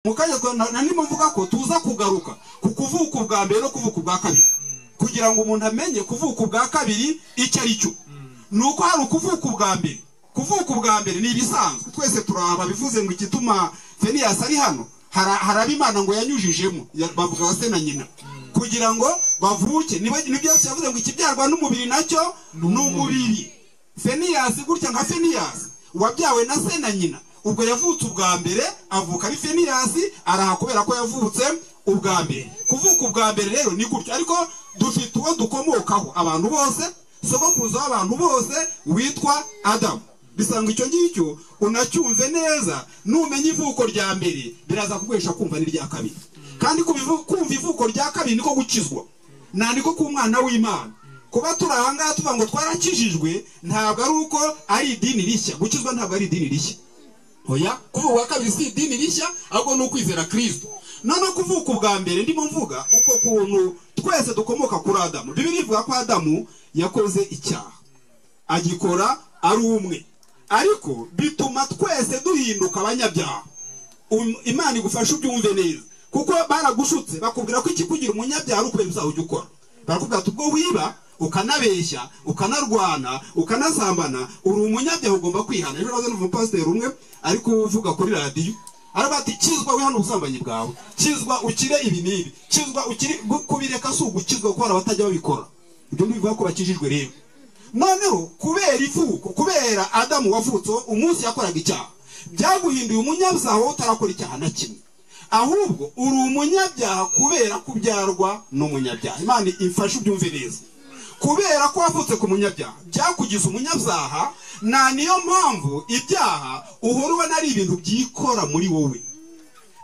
mukanya nanimo mvuga ko tuza kugaruka ku kuvuka ubwa mbere no kuvuka ubwa kabiri kugira ngo umuntu amenye kuvuka ubwa kabiri icyo ari cyo. Nuko hari ukuvuka ubwa mbere. Kuvuka ubwa mbere ni ibisanzwe. Twese turaba bivuze ngo igituma Fenias ari hano haraba Imana ngo yanyujijemo bavuga se na nyina kugira ngo bavuke. Nibyo yavuze ngo ikibyarwa n'umubiri nacyo n'umubiri. Fenias gutya nka Fenias wabyawe na se na nyina, ubwo yavutse ubwa mbere avuka ari Fenias araha kubera ko yavutse ubwa mbere. Kuvuka ubwa mbere rero ni gutyo, ariko dufite uwo dukomokaho abantu bose, sogokuruza w'abantu bose witwa Adamu. Bisanga icyo ngicyo unacyumve neza, numenye ivuko rya mbere biraza kuguhesha kumva n'irya kabiri. Kandi kumva ivuko rya kabiri niko gukizwa, nandiko ku mwana w'Imana. Kuba turahanga tuvuga ngo twarakijijwe ntabwo ari uko ari idini rishya. Gukizwa ntabwo ari idini rishya, oya. Kuvuka kabiri si idini rishya, ahubwo ni ukwizera Kristo. None kuvuka ubwa mbere ndimo mvuga uko kuntu twese dukomoka kuri Adamu. Bibiliya ivuga ko Adamu yakoze icyaha, agikora ari umwe, ariko bituma twese duhinduka abanyabyaha. Imana igufasha ubyumve neza, kuko baragushutse bakubwira ko ikikugira umunyabyaha ukubera ibyaha ujya ukora. Barakubwira ati ubwo wiba ukanabeshya ukanarwana ukanazambana uri umunyabyaha ugomba kwihana. Ejo nazo n'umu pastor umwe ariko uvuga kuri radio arabati kizwa wihana ubusambanyi bwawe, kizwa ukire ibi nibi, kizwa ukire kubireka si ugukizwa kuko abatajya babikora. Ibyo bivuga ko bakijijwe rero. Noneho kubera ivuko, kubera Adamu wavutse umunsi yakoraga icyaha, byaguhinduye umunyabyaha utarakora icyaha na kimwe, ahubwo uri umunyabyaha kubera kubyarwa n'umunyabyaha. Imana imfashe ubyumve neza. Kubera ko wavutse ku munyabyaha byakugize umunyabyaha, na niyo mpamvu ibyaha uhora ubona ari ibintu byikora muri wowe.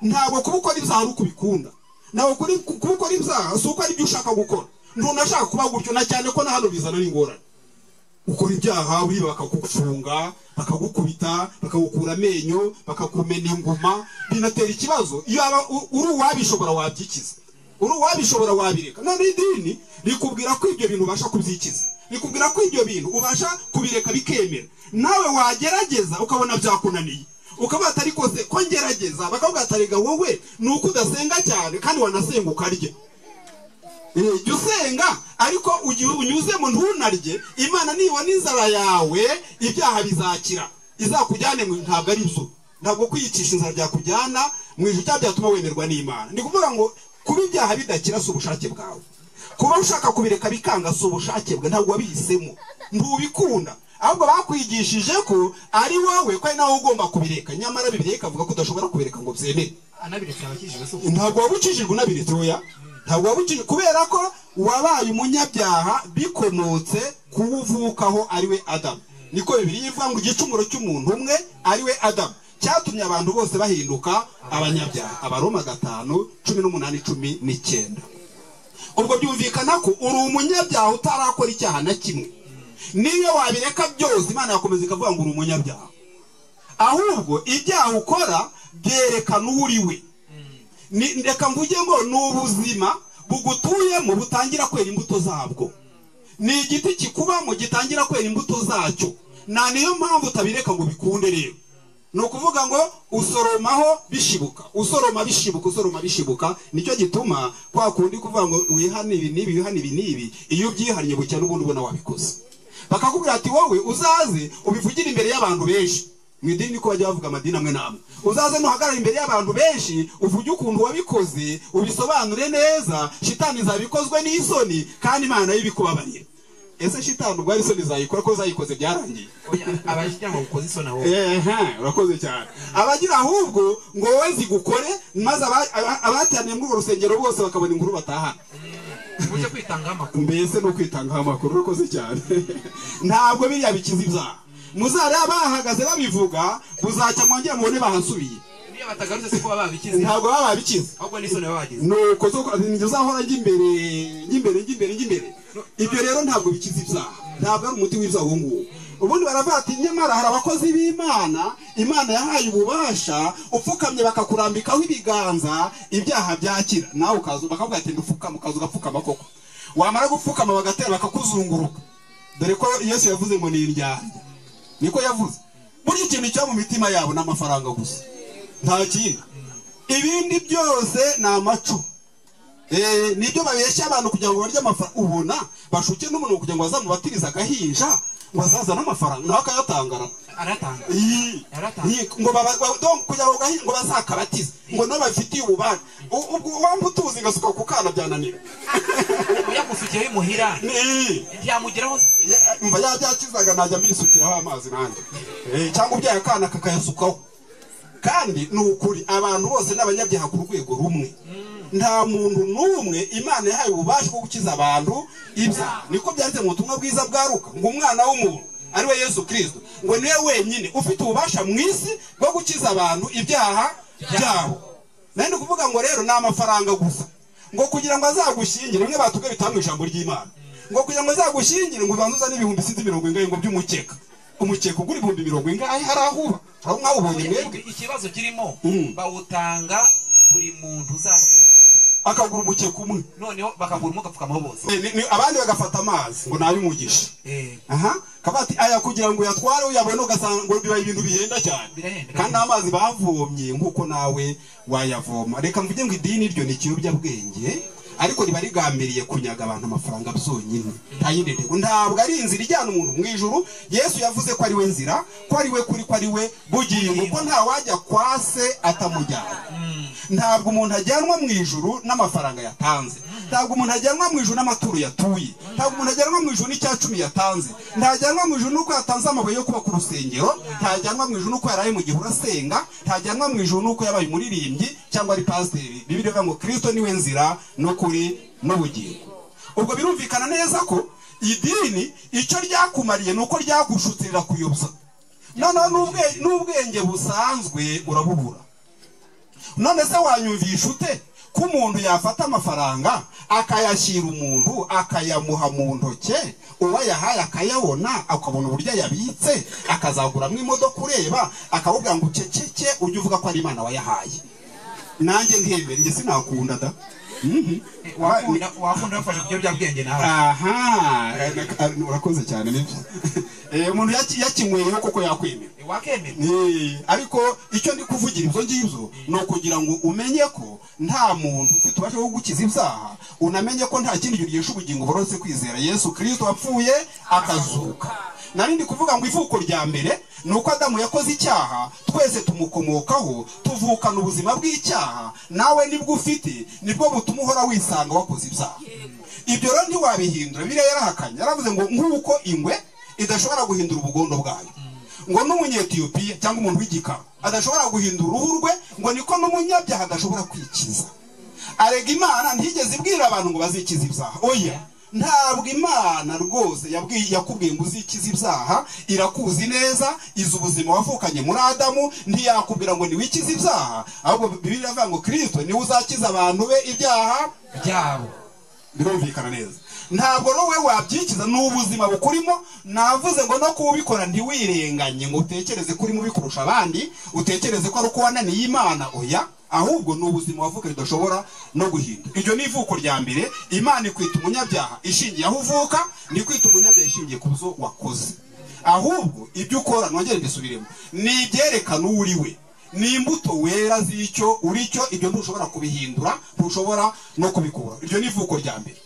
Ntabwo kubukora ibyaha ari ukubikunda, ntabwo kubukora ibyaha si uko ari byo ushaka gukora. Ntunashaka kuba gutyo, na cyane ko na hano bizana n'ingorane. Ukora ibyaha wiba bakagufunga, bakagukubita, bakagukura amenyo, bakakumena inguma, binatera ikibazo. Iyo uri uwabishobora wabyikiza, uri uwabishobora wabireka. None idini rikubwira ko ibyo bintu ubasha kubyikiza, rikubwira ko ibyo bintu ubasha kubireka bikemera. Nawe wagerageza ukabona byakunaniye, ukaba atari kose ko ngerageza, bakavuga atariga wowe nuko udasenga cyane kandi wanasenga ukarya. Jya usenga ariko unyuzemo ntunarye. Imana nibona inzara yawe ibyaha bizakira, izakujyane mu ntabwo ari byo. Ntabwo kwiyicisha inzara byakujyana mu ijuru cyangwa byatuma wemerwa n'Imana. Ndi kuvuga ngo kuba ibyaha bidakira si ubushake bwawe, kuba ushaka kubireka bikanga si ubushake bwawe, ntabwo wabihisemo, ntubikunda, ahubwo bakwigishije ko ari wowe ko ari nawe ugomba kubireka. Nyamara Bibiliya ikavuga ko udashobora kubireka ngo byemere. Ntabwo wabukijijwe unabiretse, oya. Ntabwo wabukijijwe kubera ko wabaye umunyabyaha bikomotse kuwuvukaho ari we Adamu. Niko Bibiliya ivuga ngo igicumuro cy'umuntu umwe ari we Adamu cyatumye abantu bose bahinduka abanyabyaha. Abaroma 5:18-19. Ubwo byumvikana ko uri umunyabyaha utarakora icyaha na kimwe. Niyo wabireka byose Imana yakomeza ikavuga ngo uri umunyabyaha, ahubwo ibyaha ukora byerekana uri we. Ndeka mvuge ngo ni ubuzima bugutuyemo butangira kwera imbuto zabwo. Ni igiti kikubamo gitangira kwera imbuto zacyo, na niyo mpamvu utabireka ngo bikunde rero. No kuvuga ngo usoromaho bishibuka, usoroma bishibuka, usoroma bishibuka. Nicyo gituma kwa kundi kuvuga ngo wihane ibi nibi, wihane ibi nibi, iyo byihariye bucya n'ubundi ubona wabikoze. Bakakubwira ati wowe uzaze ubivugire imbere y'abantu benshi. Mu idini niko bajya bavuga amadini amwe namwe. Uzaze nuhagarara imbere y'abantu benshi uvuge ukuntu wabikoze, ubisobanure neza. Shitani zabikozwe n'isoni kandi Imana y'ibikubabarira. Ese shitani ubwo ari isoni zayikora ko zayikoze byarangiye? Oya, abagira ngo ukoze isoni aho. Urakoze cyane. Abagira ahubwo ngo wowe zigukore, maze abataniye muri urusengero bose bakabona inkuru batahana. Uje kwitangaho amakuru. Mbese no kwitangaho amakuru. Urakoze cyane. Ntabwo biriya bikiza ibyaha. Muzare abahagaze babivuga buzacya mwongera mubone bahasubiye. Niyo batagarutse se ko babikize. Ntabwo babikize, ahubwo n'isoni babagize. Nuko zo uzahora ngimbere. Ibyo rero ntabwo bikiza ibyaha, ntabwo ari umuti w'ibyaha uwo nguwo. Ubundi baravuga ati nyamara hari abakozi b'Imana, Imana yahaye ububasha, upfukamye bakakurambikaho ibiganza ibyaha byakira. Nawe ukaza bakavuga ati ndupfukama, ukaza ugapfukama koko. Wamara gupfukama bagatera bakakuzunguruka. Dore ko Yesu yavuze ngo ni indyarya. Niko yavuze. Buri ikintu cyo mu mitima yabo n'amafaranga gusa, nta kindi. ibindi byose ni amacu. Nibyo babeshya abantu kugira ngo barye amafaranga. Ubona bashuke n'umuntu kugira ngo bazamubatiriza agahinja ngo azaza n'amafaranga nawe akayatangara. Aratanga. Ngo kugira ngo bazakabatize ngo nabo bafitiye ububasha. Ubwo wambu tuzi gasuka ku kana byananira. Yagusukiye imuhira. Byamugeraho. Mva yabyakizaga najya mbisukiraho amazi nanjye. Cyangwa ubyaye akana kakayasukaho. Kandi nukuri abantu bose n'abanyabyaha ku rwego rumwe. Nta muntu n'umwe Imana yahaye ububasha bwo gukiza abantu ibyaha. Niko byanditse mu butumwa bwiza bwa Luka ngo umwana w'umuntu ari we Yesu Kristo ngo niwe wenyine ufite ububasha mu isi bwo gukiza abantu ibyaha byabo. Nandi kuvuga ngo rero na amafaranga gusa ngo kugira ngo azagushyingire bimwe batuge bitanga ijambo ry'Imana ngo kugira ngo azagushyingire ngo ubanzuza n'ibihumbi 70 ngo by'umukeka. Umukeka ugura 70 harahuba aho mwawubonye mwebwe. Ikibazo kirimo bawutanga buri muntu uzasi akagura umukeka umwe noneho bakagura umugapfukamaho bose. Abandi bagafata amazi ngo nayo umugisha. Kabati aya kugira ngo yatware uyabone ugasanga ngo bibaye ibintu bihenda cyane. Kandi amazi bavomye nkuko nawe wayavoma. Reka mvuge ngo idini ryo ni ikiyobyabwenge ariko riba rigambiriye kunyaga abantu amafaranga byonyine. Tayinde ndego ntabwo ari inzira ijyana umuntu mu ijuru. Yesu yavuze ko ari we nzira, ko ari we kuri, ko ari we bugingo, ko nta wajya kwase atamujyana. Ntabwo umuntu ajyanwa mu ijuru n'amafaranga yatanze. Ntabwo umuntu ajyanwa mu ijuru n'amaturo yatuye. Ntabwo umuntu ajyanwa mu ijuru n'icyacumi yatanze. Ntajyanwa mu ijuru nuko yatanze amabuye yo kuba ku rusengero. Ntajyanwa mu ijuru nuko yaraye mu gihe urasenga. Ntajyanwa mu ijuru nuko yabaye umuririmbyi cyangwa ari pasiteri. Bibiliya ivuga ngo Kristo niwe nzira n'ukuri n'ubugingo. Ubwo birumvikana neza ko idini icyo ryakumariye nuko ryagushutirira kuyobya. Noneho n'ubwenge busanzwe urabubura. None se wanyumvisha ute ko umuntu yafata amafaranga akayashyira umuntu akayamuha mu ntoke uwo yahaye akayabona akabona uburyo yabitse akazaguramo imodoka ureba akawubwira ngo ceceke ujye uvuga ko ari Imana wayahaye. Nanjye nkemere njye sinakunda da. Wakunda bafashe ibyo byabwenge nawe. Urakoze cyane nibyo. Umuntu yakinyweye koko yakwemera. Wakemera. Ariko icyo ndi kuvugira ibyo ngibyo no kugira ngo umenye ko nta muntu ufite ubasha bwo gukiza ibyaha, unamenye ko nta kindi gihe ubugingo borose kwizera Yesu Kristo wapfuye akazuka. Narindi kuvuga ngo ivuko rya mbere nuko Adamu yakoze icyaha, twese tumukomokaho, tuvukana ubuzima bw'icyaha. Nawe nibwo ufite nibwo butuma uhora wisanga wakoze ibyaha. Ibyo rero ntiwabihindura. Bibiliya yarahakanye, yaravuze ngo nk'uko ingwe idashobora guhindura ubugondo bwayo, ngo n'umunyetiyopiya cyangwa umuntu w'igikara adashobora guhindura uruhu rwe, ngo niko n'umunyabyaha adashobora kwikiza. Arega Imana ntigeze ibwira abantu ngo bazikiza ibyaha. Oya, ntabwo Imana rwose yakubwiye ngo uzikize ibyaha. Irakuzi neza, izi ubuzima wavukanye muri Adamu, ntiyakubwira ngo niwikize ibyaha. Ahubwo Bibiliya ivuga ngo Kristo niwe uzakiza abantu be ibyaha byabo. Birumvikana neza. Ntabwo wowe wabyikiza n'ubuzima bukurimo. Navuze ngo no kubikora ntiwirenganye ngo utekereze kuri mubi kurusha abandi, utekereze ko ari uko wananiye Imana. Oya, ahubwo n'ubuzima wavuka ridashobora no guhinduka. Iryo ni ivuko rya mbere. Imana ikwita umunyabyaha ishingiye aho uvuka, ni kwita umunyabyaha ishingiye ku byo wakoze. Ahubwo ibyo ukora nongere mbisubiremo, ni ibyerekana uwo uri we, ni imbuto wera z'icyo uri cyo. Ibyo ntushobora kubihindura, ntushobora no kubikura. Iryo ni ivuko rya mbere.